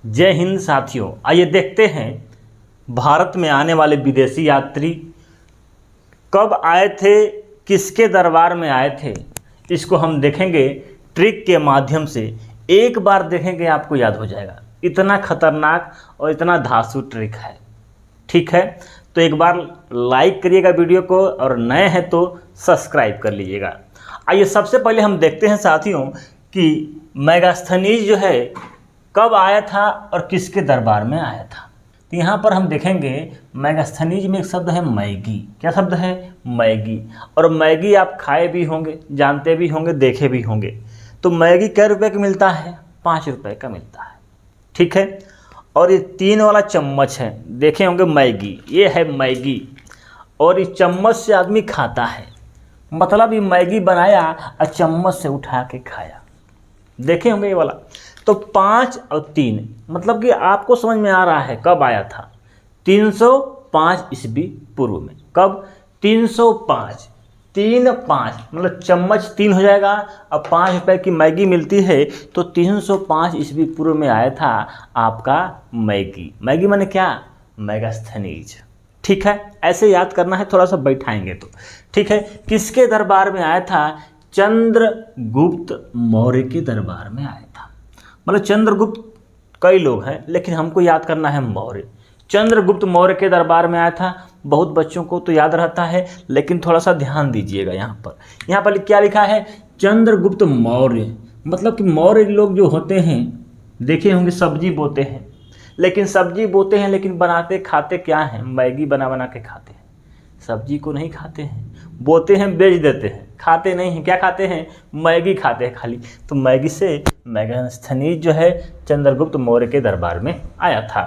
जय हिंद साथियों, आइए देखते हैं भारत में आने वाले विदेशी यात्री कब आए थे, किसके दरबार में आए थे। इसको हम देखेंगे ट्रिक के माध्यम से। एक बार देखेंगे आपको याद हो जाएगा। इतना खतरनाक और इतना धांसू ट्रिक है। ठीक है, तो एक बार लाइक करिएगा वीडियो को और नए हैं तो सब्सक्राइब कर लीजिएगा। आइए सबसे पहले हम देखते हैं साथियों कि मेगास्थनीज जो है कब आया था और किसके दरबार में आया था। तो यहाँ पर हम देखेंगे मेगास्थनीज में एक शब्द है मैगी। क्या शब्द है? मैगी। और मैगी आप खाए भी होंगे, जानते भी होंगे, देखे भी होंगे। तो मैगी कै रुपये का मिलता है? 5 रुपये का मिलता है। ठीक है, और ये 3 वाला चम्मच है, देखे होंगे मैगी, ये है मैगी। और इस चम्मच से आदमी खाता है, मतलब ये मैगी बनाया और चम्मच से उठा के खाया। देखे होंगे ये वाला। तो 5 और 3 मतलब कि आपको समझ में आ रहा है कब आया था। 305 ईस्वी पूर्व में। कब? 305। 3-5 मतलब चम्मच 3 हो जाएगा। अब 5 रुपये की मैगी मिलती है तो 305 ईस्वी पूर्व में आया था आपका मैगी। मैगी माने क्या? मेगास्थनीज। ठीक है, ऐसे याद करना है, थोड़ा सा बैठाएंगे तो। ठीक है, किसके दरबार में आया था? चंद्रगुप्त मौर्य के दरबार में आया था। मतलब चंद्रगुप्त कई लोग हैं, लेकिन हमको याद करना है मौर्य। चंद्रगुप्त मौर्य के दरबार में आया था। बहुत बच्चों को तो याद रहता है, लेकिन थोड़ा सा ध्यान दीजिएगा। यहाँ पर क्या लिखा है? चंद्रगुप्त मौर्य। मतलब कि मौर्य लोग जो होते हैं, देखे होंगे सब्जी बोते हैं, लेकिन बनाते खाते क्या हैं? मैगी बना बना के खाते हैं। सब्जी को नहीं खाते हैं, बोते हैं, बेच देते हैं, खाते नहीं हैं। क्या खाते हैं? मैगी खाते हैं खाली। तो मैगी से मेगास्थनीज जो है चंद्रगुप्त मौर्य के दरबार में आया था।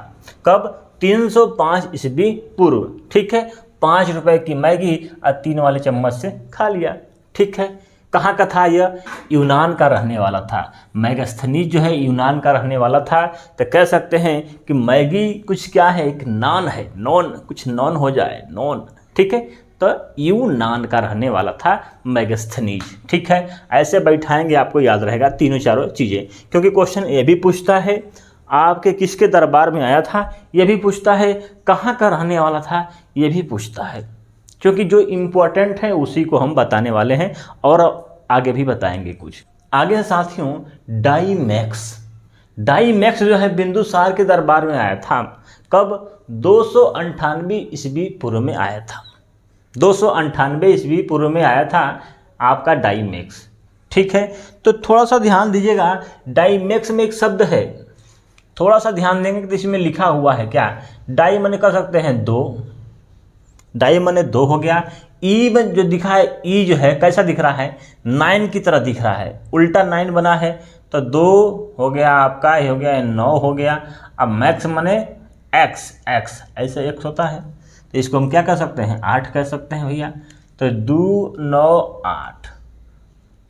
कब? 305 ईस्वी पूर्व। ठीक है, 5 रुपये की मैगी और 3 वाले चम्मच से खा लिया। ठीक है, कहाँ का था यह? यूनान का रहने वाला था। मेगास्थनीज जो है यूनान का रहने वाला था। तो कह सकते हैं कि मैगी कुछ क्या है? एक नान है, नॉन, कुछ नॉन हो जाए, नॉन। ठीक है, तो यूनान का रहने वाला था मेगास्थनीज। ठीक है, ऐसे बैठाएंगे, आपको याद रहेगा तीनों चारों चीज़ें। क्योंकि क्वेश्चन ये भी पूछता है आपके किसके दरबार में आया था, ये भी पूछता है कहाँ का रहने वाला था, ये भी पूछता है। क्योंकि जो इम्पोर्टेंट है उसी को हम बताने वाले हैं और आगे भी बताएंगे कुछ। आगे साथियों डाईमैक्स। डाईमैक्स जो है बिंदुसार के दरबार में आया था। कब? 298 ईस्वी पूर्व में आया था। 298 ईस्वी पूर्व में आया था आपका डाईमैक्स। ठीक है, तो थोड़ा सा ध्यान दीजिएगा। डाईमैक्स में एक शब्द है, थोड़ा सा ध्यान देंगे कि इसमें लिखा हुआ है क्या? डाई माने कह सकते हैं 2, डाई माने 2 हो गया। ई में जो दिखा है, ई जो है कैसा दिख रहा है? 9 की तरह दिख रहा है, उल्टा 9 बना है। तो 2 हो गया आपका, ये हो गया 9 हो गया। अब मैक्स माने एक्स, एक्स ऐसे एक्स होता है, तो इसको हम क्या कह सकते हैं? 8 कह सकते हैं भैया। तो 2 9 8।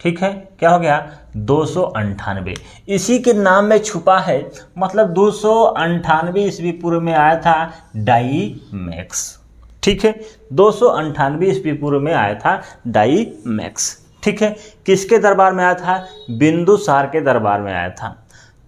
ठीक है, क्या हो गया? 298। इसी के नाम में छुपा है, मतलब 298 ईस्वी पूर्व में आया था डाईमैक्स। ठीक है, 298 ईस्वी पूर्व में आया था डाईमैक्स। ठीक है, किसके दरबार में आया था? बिंदुसार के दरबार में आया था।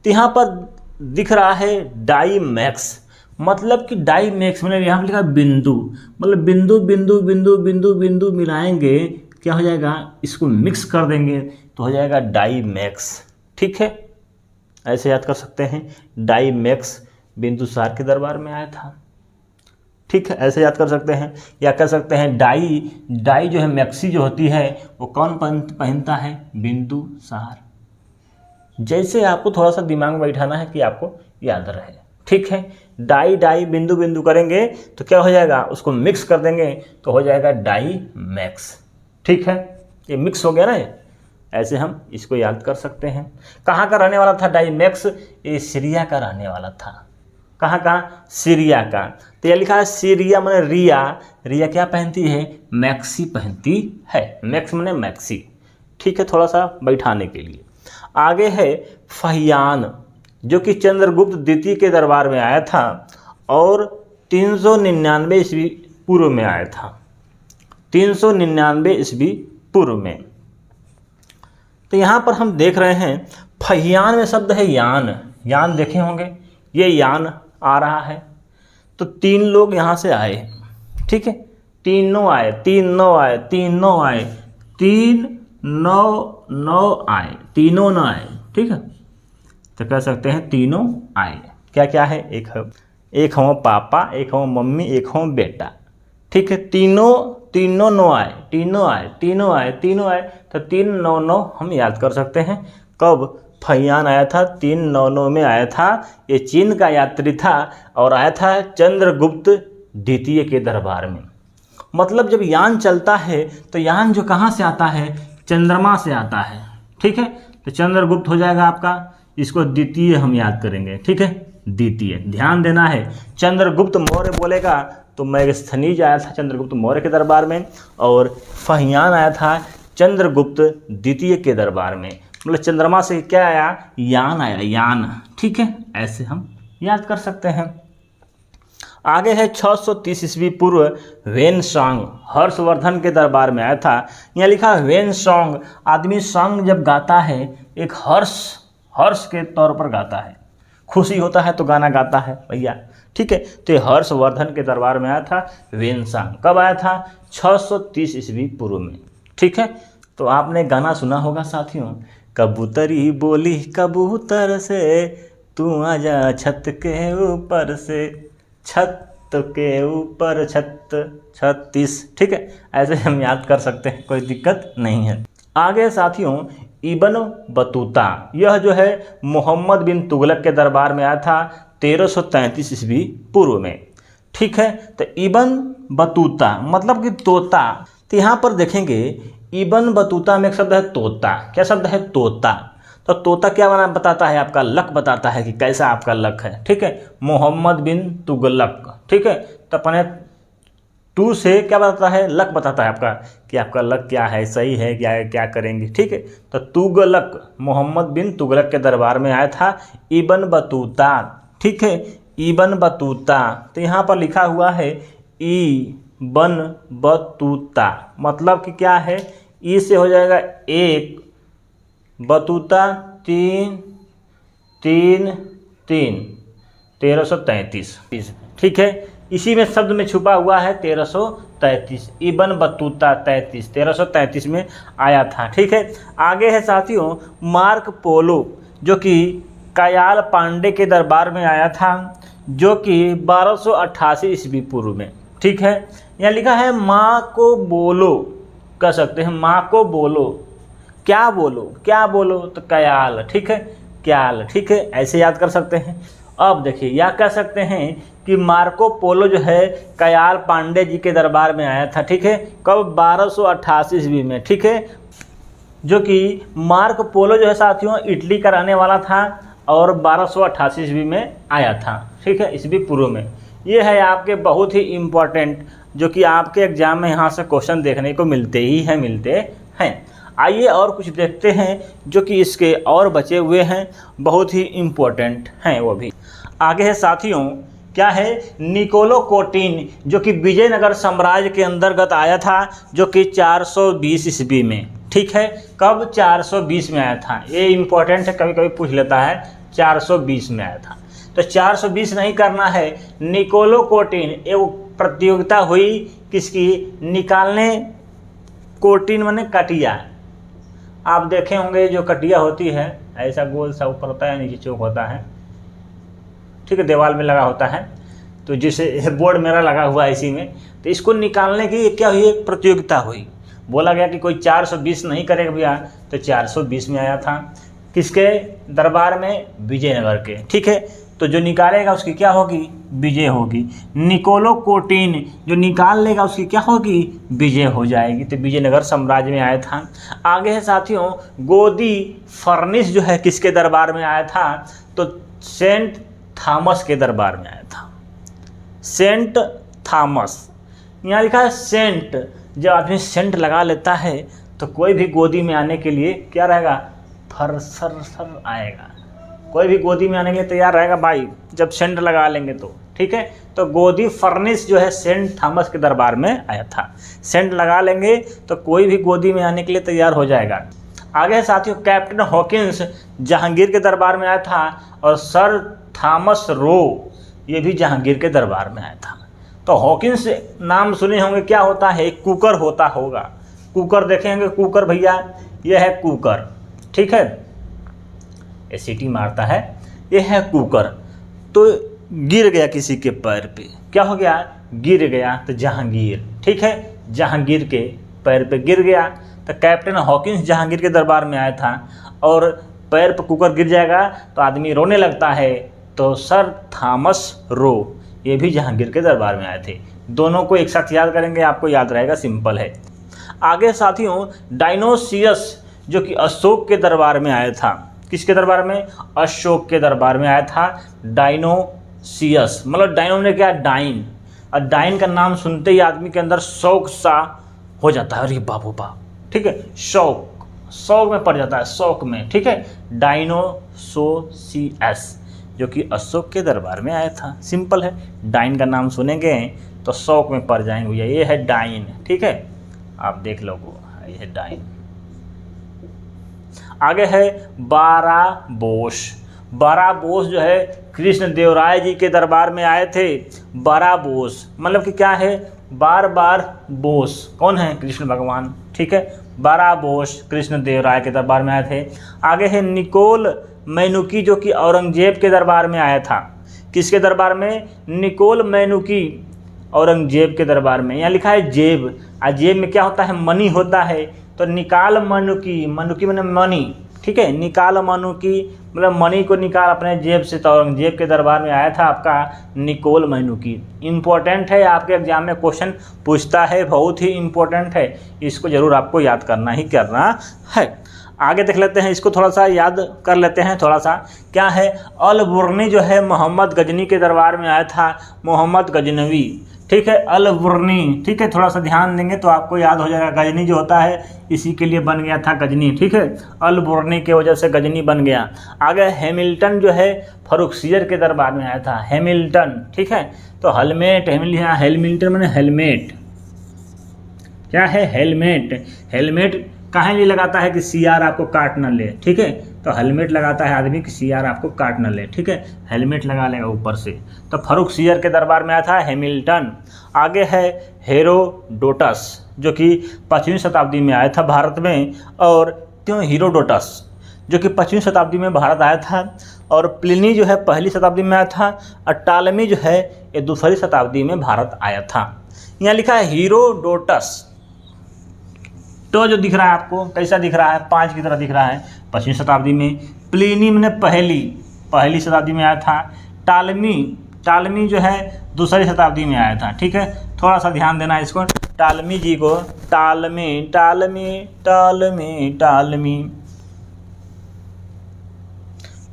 तो यहाँ पर दिख रहा है डाईमैक्स, मतलब कि डाईमैक्स मतलब यहाँ पर लिखा बिंदु, मतलब बिंदु बिंदु बिंदु बिंदु बिंदु मिलाएंगे, क्या हो जाएगा? इसको मिक्स कर देंगे तो हो जाएगा डाईमैक्स। ठीक है, ऐसे याद कर सकते हैं। डाईमैक्स बिंदुसार के दरबार में आया था। ठीक है, ऐसे याद कर सकते हैं। या कह सकते हैं डाई, डाई जो है मैक्सी जो होती है वो कौन पहनता है? बिंदुसार। जैसे आपको थोड़ा सा दिमाग में बैठाना है कि आपको याद रहे। ठीक है, डाई डाई बिंदु बिंदु करेंगे तो क्या हो जाएगा? उसको मिक्स कर देंगे तो हो जाएगा डाईमैक्स। ठीक है, ये मिक्स हो गया ना, ऐसे हम इसको याद कर सकते हैं। कहाँ का रहने वाला था डाईमैक्स? ये सीरिया का रहने वाला था। कहाँ का? सीरिया का। तो यह लिखा है सीरिया माने रिया, रिया क्या पहनती है? मैक्सी पहनती है। मैक्स माने मैक्सी। ठीक है, थोड़ा सा बैठाने के लिए। आगे है फहियान, जो कि चंद्रगुप्त द्वितीय के दरबार में आया था और 399 ईस्वी पूर्व में आया था। 399 ईस्वी पूर्व में। तो यहाँ पर हम देख रहे हैं फहियान में शब्द है यान। यान देखे होंगे, ये यान आ रहा है। तो 3 लोग यहाँ से आए, ठीक है, 3 9 आए, 3 9 आए, 3 9 आए, 3 9 9 आए, तीनों 9 आए, ठीक है। तो कह सकते हैं तीनों आए। क्या क्या है, एक हो पापा, एक हो मम्मी, एक हो बेटा, ठीक है। तीनों 9 आए, तीनों आए, तीनों आए, तीनों आए। तो 3 9 9 हम याद कर सकते हैं। कब फहियान आया था, 3 9 9 में आया था। ये चीन का यात्री था और आया था चंद्रगुप्त द्वितीय के दरबार में। मतलब जब यान चलता है तो यान जो कहाँ से आता है, चंद्रमा से आता है, ठीक है। तो चंद्रगुप्त हो जाएगा आपका, इसको द्वितीय हम याद करेंगे, ठीक है, द्वितीय। ध्यान देना है, चंद्रगुप्त मौर्य बोलेगा तो मैगस्थनीज आया था चंद्रगुप्त मौर्य के दरबार में, और फहियान आया था चंद्रगुप्त द्वितीय के दरबार में। मतलब चंद्रमा से क्या आया, यान आया, यान, ठीक है। ऐसे हम याद कर सकते हैं। आगे है 630 ईस्वी पूर्व वेनसांग हर्षवर्धन के दरबार में आया था। यहाँ लिखा वेनसांग, आदमी सॉन्ग जब गाता है एक हर्ष के तौर पर गाता है, खुशी होता है तो गाना गाता है भैया, ठीक है। तो ये हर्षवर्धन के दरबार में आया था वेनसांग। कब आया था, 630 ईस्वी पूर्व में, ठीक है। तो आपने गाना सुना होगा साथियों, कबूतरी बोली कबूतर से, तू आजा छत के ऊपर से, छत के ऊपर छत 36, ठीक है। ऐसे हम याद कर सकते हैं, कोई दिक्कत नहीं है। आगे साथियों इब्न बतूता, यह जो है मोहम्मद बिन तुगलक के दरबार में आया था 1333 ईस्वी पूर्व में, ठीक है। तो इब्न बतूता मतलब कि तोता। तो यहाँ पर देखेंगे इब्न बतूता में एक शब्द है तोता। क्या शब्द है, तोता। तो तोता क्या बना बताता है, आपका लक बताता है कि कैसा आपका लक है, ठीक है। मोहम्मद बिन तुगलक, ठीक है। तो अपने टू से क्या बताता है, लक बताता है आपका कि आपका लक क्या है, सही है, क्या करेंगे, ठीक है। तो तुगलक, मोहम्मद बिन तुगलक के दरबार में आया था इब्न बतूता, ठीक है, इब्न बतूता। तो यहाँ पर लिखा हुआ है इब्न बतूता, मतलब कि क्या है, ई से हो जाएगा 1, बतूता 3 3 3 1333, ठीक है। इसी में शब्द में छुपा हुआ है 1333, इब्न बतूता 1333 में आया था, ठीक है। आगे है साथियों मार्क पोलो, जो कि कायाल पांडे के दरबार में आया था, जो कि 1288 ईस्वी पूर्व में, ठीक है। यहाँ लिखा है माँ को बोलो, कह सकते हैं माँ को बोलो, क्या बोलो, क्या बोलो, तो कयाल, ठीक है, क्याल, ठीक है। ऐसे याद कर सकते हैं। अब देखिए या कह सकते हैं कि मार्को पोलो जो है कयाल पांडे जी के दरबार में आया था, ठीक है। कब, 1288 ईस्वी में, ठीक है। जो कि मार्को पोलो जो है साथियों इटली का रहने वाला था और 1288 ईस्वी में आया था, ठीक है, ईस्वी पूर्व में। ये है आपके बहुत ही इम्पोर्टेंट, जो कि आपके एग्जाम में यहाँ से क्वेश्चन देखने को मिलते हैं। आइए और कुछ देखते हैं जो कि इसके और बचे हुए हैं, बहुत ही इम्पोर्टेंट हैं वो भी। आगे है साथियों क्या है, निकोलो कोटिन, जो कि विजयनगर साम्राज्य के अंतर्गत आया था, जो कि 420 ईस्वी में, ठीक है। कब, 420 में आया था। ये इम्पोर्टेंट है, कभी कभी पूछ लेता है, 420 में आया था। तो 420 नहीं करना है, निकोलो कोटिन एक प्रतियोगिता हुई किसकी, निकालने, कोटिन माने कटिया। आप देखे होंगे जो कटिया होती है ऐसा गोल सा ऊपर होता है, नीचे चौक होता है, ठीक है, दीवार में लगा होता है। तो जैसे बोर्ड मेरा लगा हुआ है इसी में, तो इसको निकालने की क्या हुई, एक प्रतियोगिता हुई। बोला गया कि कोई 420 नहीं करेगा भैया, तो 420 में आया था। किसके दरबार में, विजयनगर के, ठीक है। तो जो निकालेगा उसकी क्या होगी, विजय होगी। निकोलो कोटिन जो निकाल लेगा उसकी क्या होगी, विजय हो जाएगी। तो विजयनगर साम्राज्य में आया था। आगे है साथियों गोदी फर्निस जो है किसके दरबार में आया था, तो सेंट थॉमस के दरबार में आया था। सेंट थॉमस, यहाँ लिखा है सेंट, जब आदमी सेंट लगा लेता है तो कोई भी गोदी में आने के लिए क्या रहेगा, फर आएगा। कोई भी गोदी में आने के लिए तैयार रहेगा भाई जब सेंट लगा लेंगे तो, ठीक है। तो गोदी फर्निस जो है सेंट थॉमस के दरबार में आया था। सेंट लगा लेंगे तो कोई भी गोदी में आने के लिए तैयार हो जाएगा। आगे साथियों कैप्टन हॉकिंस जहांगीर के दरबार में आया था और सर थॉमस रो, ये भी जहांगीर के दरबार में आया था। तो हॉकिंस नाम सुने होंगे, क्या होता है, कुकर होता होगा। कुकर देखेंगे, कुकर भैया ये है कुकर, ठीक है, ये सीटी मारता है, ये है कुकर। तो गिर गया किसी के पैर पे, क्या हो गया, गिर गया, तो जहांगीर, ठीक है, जहांगीर के पैर पे गिर गया। तो कैप्टन हॉकिंस जहांगीर के दरबार में आया था और पैर पर कुकर गिर जाएगा तो आदमी रोने लगता है, तो सर थॉमस रो ये भी जहांगीर के दरबार में आए थे। दोनों को एक साथ याद करेंगे, आपको याद रहेगा, सिंपल है। आगे साथियों, डायनोसियस जो कि अशोक के दरबार में आया था। किसके दरबार में, अशोक के दरबार में आया था डायनोसियस। मतलब डायनो ने क्या, डाइन, और डाइन का नाम सुनते ही आदमी के अंदर शौक सा हो जाता है, अरे बाबू बाप, ठीक है, शौक में पड़ जाता है, शौक में, ठीक है। डायनोसोसियस जो कि अशोक के दरबार में आया था, सिंपल है। डाइन का नाम सुनेंगे तो शौक में पड़ जाएंगे भैया, ये है डाइन, ठीक है, आप देख लो, ये है डाइन। आगे है बाराबोस। बाराबोस जो है कृष्ण देव राय जी के दरबार में आए थे। बाराबोस मतलब कि क्या है, बार बार बोस, कौन है, कृष्ण भगवान, ठीक है। बाराबोस कृष्ण देव राय के दरबार में आए थे। आगे है निकोल मैनुकी जो कि औरंगजेब के दरबार में आया था। किसके दरबार में, निकोल मैनुकी औरंगजेब के दरबार में। यहाँ लिखा है जेब, और जेब में क्या होता है, मनी होता है। तो निकाल मनुकी, मनुकी मैंने मनी, ठीक है, निकाल मनुकी मतलब मनी को निकाल अपने जेब से। तो औरंगजेब के दरबार में आया था आपका निकोल मैनुकी। इम्पोर्टेंट है, आपके एग्जाम में क्वेश्चन पूछता है, बहुत ही इम्पोर्टेंट है, इसको ज़रूर आपको याद करना ही करना है। आगे देख लेते हैं, इसको थोड़ा सा याद कर लेते हैं थोड़ा सा। क्या है, अल-बुर्नी जो है मोहम्मद गजनी के दरबार में आया था, मोहम्मद गजनवी, ठीक है, अल-बुर्नी, ठीक है, थोड़ा सा ध्यान देंगे तो आपको याद हो जाएगा। गजनी जो होता है इसी के लिए बन गया था गजनी, ठीक है, अल-बुर्नी के वजह से गजनी बन गया। आगे हैमिल्टन जो है फर्रुखसियर के दरबार में आया था, हैमिल्टन, ठीक है। तो हेलमेट, हैमिल्टन मैंने हेलमेट, क्या है, हेलमेट। हेलमेट काहे लिए लगाता है कि सीआर आपको काट न ले, ठीक है, तो हेलमेट लगाता है आदमी कि सीआर आपको काट न ले, ठीक है, हेलमेट लगा लेगा ऊपर से। तो फर्रुखसियर के दरबार में आया था हैमिल्टन। आगे है हेरोडोटस जो कि 5वीं शताब्दी में आया था भारत में, और क्यों हेरोडोटस जो कि 5वीं शताब्दी में भारत आया था, और प्लिनी जो है 1ली शताब्दी में आया था, और टालमी जो है ये 2री शताब्दी में भारत आया था। यहाँ लिखा है हेरोडोटस, तो जो दिख रहा है आपको कैसा दिख रहा है, 5 की तरह दिख रहा है, 5वीं शताब्दी में। प्लिनी मैंने पहली शताब्दी में आया था। टालमी जो है 2री शताब्दी में आया था, ठीक है, थोड़ा सा ध्यान देना इसको, टालमी जी को, टालमी,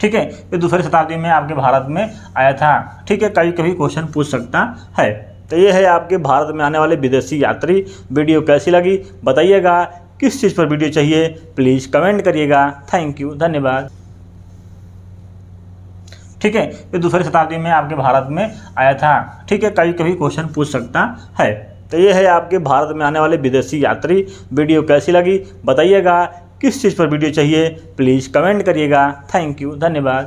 ठीक है, ये 2री शताब्दी में आपके भारत में आया था, ठीक है, कभी क्वेश्चन पूछ सकता है। तो ये है आपके भारत में आने वाले विदेशी यात्री। वीडियो कैसी लगी बताइएगा, किस चीज़ पर वीडियो चाहिए प्लीज़ कमेंट करिएगा। थैंक यू, धन्यवाद। ठीक है, ये 2री शताब्दी में आपके भारत में आया था, ठीक है, कभी क्वेश्चन पूछ सकता है। तो ये है आपके भारत में आने वाले विदेशी यात्री। वीडियो कैसी लगी बताइएगा, किस चीज़ पर वीडियो चाहिए प्लीज़ कमेंट करिएगा। थैंक यू, धन्यवाद।